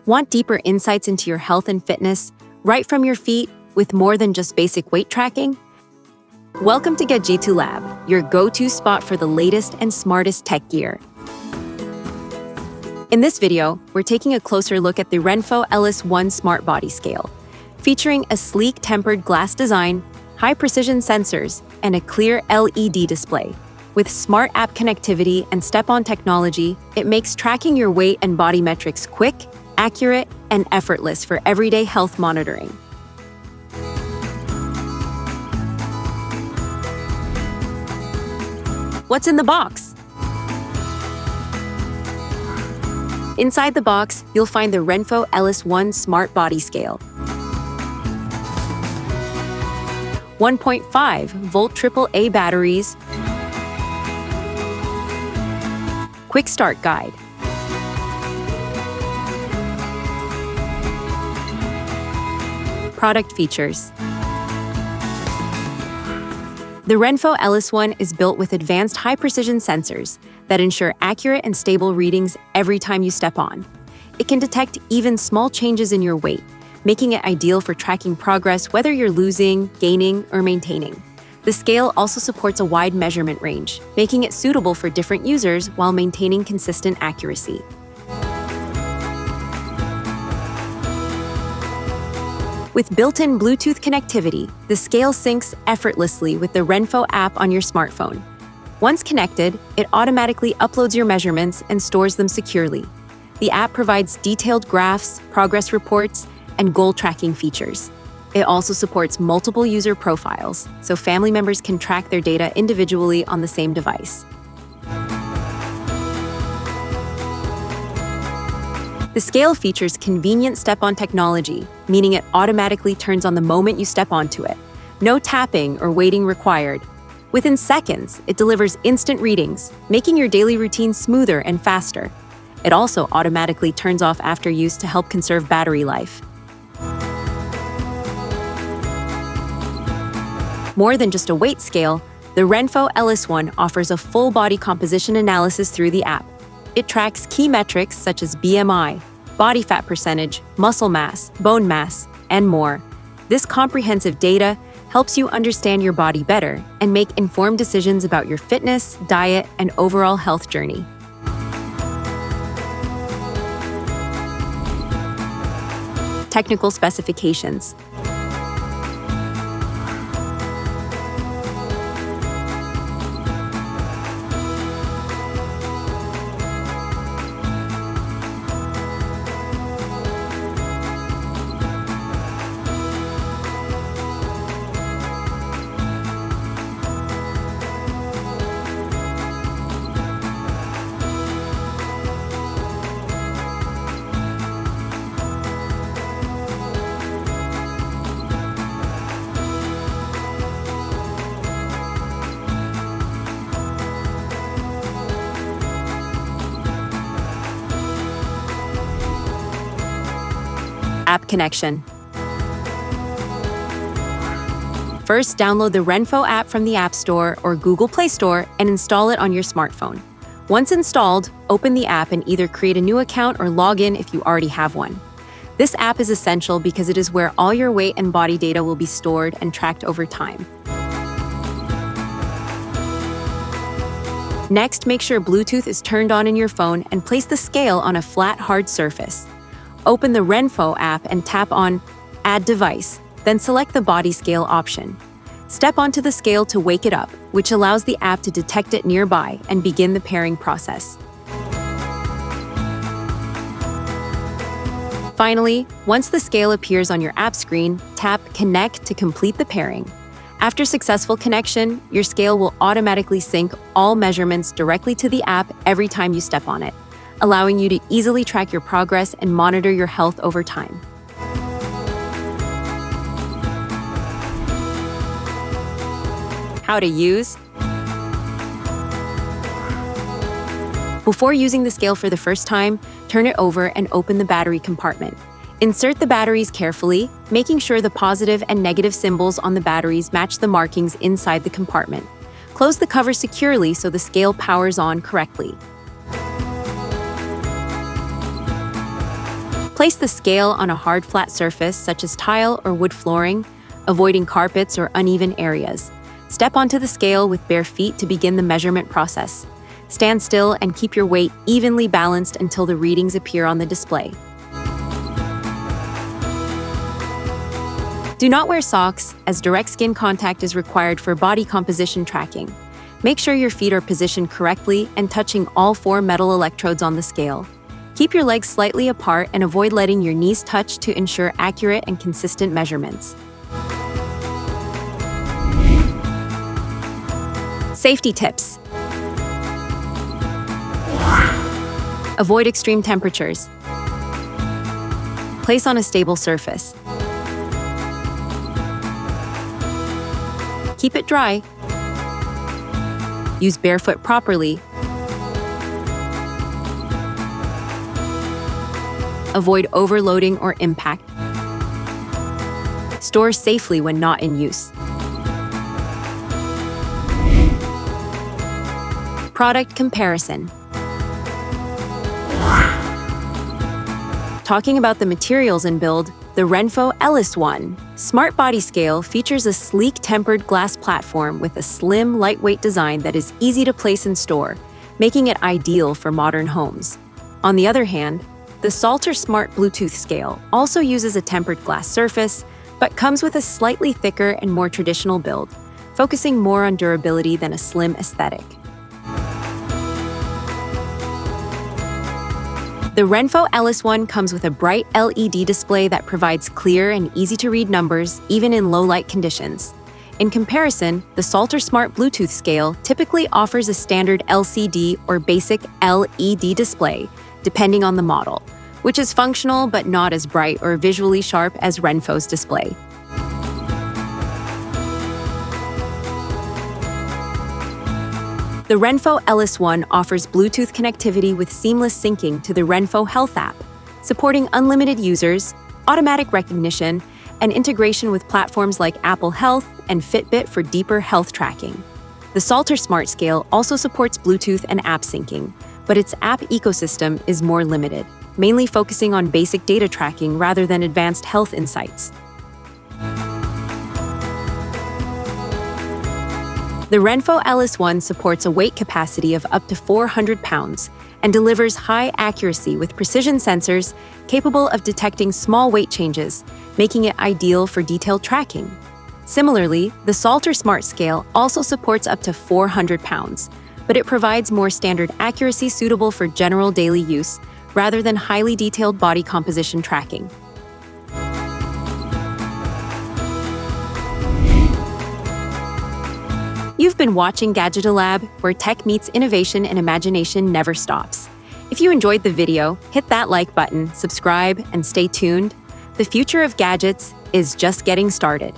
Want deeper insights into your health and fitness, right from your feet, with more than just basic weight tracking? Welcome to Gadgeto Lab, your go-to spot for the latest and smartest tech gear. In this video, we're taking a closer look at the RENPHO Elis 1 Smart Body Scale. Featuring a sleek tempered glass design, high-precision sensors, and a clear LED display. With smart app connectivity and step-on technology, it makes tracking your weight and body metrics quick, accurate, and effortless for everyday health monitoring. What's in the box? Inside the box, you'll find the RENPHO Elis 1 Smart Body Scale. 1.5-volt AAA batteries. Quick start guide. Product features. The RENPHO Elis 1 is built with advanced high-precision sensors that ensure accurate and stable readings every time you step on. It can detect even small changes in your weight, making it ideal for tracking progress whether you're losing, gaining, or maintaining. The scale also supports a wide measurement range, making it suitable for different users while maintaining consistent accuracy. With built-in Bluetooth connectivity, the scale syncs effortlessly with the RENPHO app on your smartphone. Once connected, it automatically uploads your measurements and stores them securely. The app provides detailed graphs, progress reports, and goal tracking features. It also supports multiple user profiles, so family members can track their data individually on the same device. The scale features convenient step-on technology, meaning it automatically turns on the moment you step onto it. No tapping or waiting required. Within seconds, it delivers instant readings, making your daily routine smoother and faster. It also automatically turns off after use to help conserve battery life. More than just a weight scale, the RENPHO Elis 1 offers a full body composition analysis through the app. It tracks key metrics such as BMI, body fat percentage, muscle mass, bone mass, and more. This comprehensive data helps you understand your body better and make informed decisions about your fitness, diet, and overall health journey. Technical specifications. App connection. First, download the RENPHO app from the App Store or Google Play Store and install it on your smartphone. Once installed, open the app and either create a new account or log in if you already have one. This app is essential because it is where all your weight and body data will be stored and tracked over time. Next, make sure Bluetooth is turned on in your phone and place the scale on a flat, hard surface. Open the RENPHO app and tap on Add Device, then select the body scale option. Step onto the scale to wake it up, which allows the app to detect it nearby and begin the pairing process. Finally, once the scale appears on your app screen, tap Connect to complete the pairing. After successful connection, your scale will automatically sync all measurements directly to the app every time you step on it, allowing you to easily track your progress and monitor your health over time. How to use. Before using the scale for the first time, turn it over and open the battery compartment. Insert the batteries carefully, making sure the positive and negative symbols on the batteries match the markings inside the compartment. Close the cover securely so the scale powers on correctly. Place the scale on a hard, flat surface such as tile or wood flooring, avoiding carpets or uneven areas. Step onto the scale with bare feet to begin the measurement process. Stand still and keep your weight evenly balanced until the readings appear on the display. Do not wear socks, as direct skin contact is required for body composition tracking. Make sure your feet are positioned correctly and touching all 4 metal electrodes on the scale. Keep your legs slightly apart and avoid letting your knees touch to ensure accurate and consistent measurements. Safety tips. Avoid extreme temperatures. Place on a stable surface. Keep it dry. Use barefoot properly. Avoid overloading or impact. Store safely when not in use. Product comparison. Talking about the materials and build, the RENPHO Elis 1 Smart Body Scale features a sleek tempered glass platform with a slim, lightweight design that is easy to place and store, making it ideal for modern homes. On the other hand, the Salter Smart Bluetooth Scale also uses a tempered glass surface, but comes with a slightly thicker and more traditional build, focusing more on durability than a slim aesthetic. The RENPHO Elis 1 comes with a bright LED display that provides clear and easy-to-read numbers even in low-light conditions. In comparison, the Salter Smart Bluetooth Scale typically offers a standard LCD or basic LED display, depending on the model, which is functional but not as bright or visually sharp as RENPHO's display. The RENPHO Elis 1 offers Bluetooth connectivity with seamless syncing to the RENPHO Health app, supporting unlimited users, automatic recognition, and integration with platforms like Apple Health and Fitbit for deeper health tracking. The Salter Smart Scale also supports Bluetooth and app syncing, but its app ecosystem is more limited, mainly focusing on basic data tracking rather than advanced health insights. The RENPHO Elis 1 supports a weight capacity of up to 400 pounds and delivers high accuracy with precision sensors capable of detecting small weight changes, making it ideal for detailed tracking. Similarly, the Salter Smart Scale also supports up to 400 pounds, but it provides more standard accuracy suitable for general daily use rather than highly detailed body composition tracking. You've been watching Gadgeto Lab, where tech meets innovation and imagination never stops. If you enjoyed the video, hit that like button, subscribe, and stay tuned. The future of gadgets is just getting started.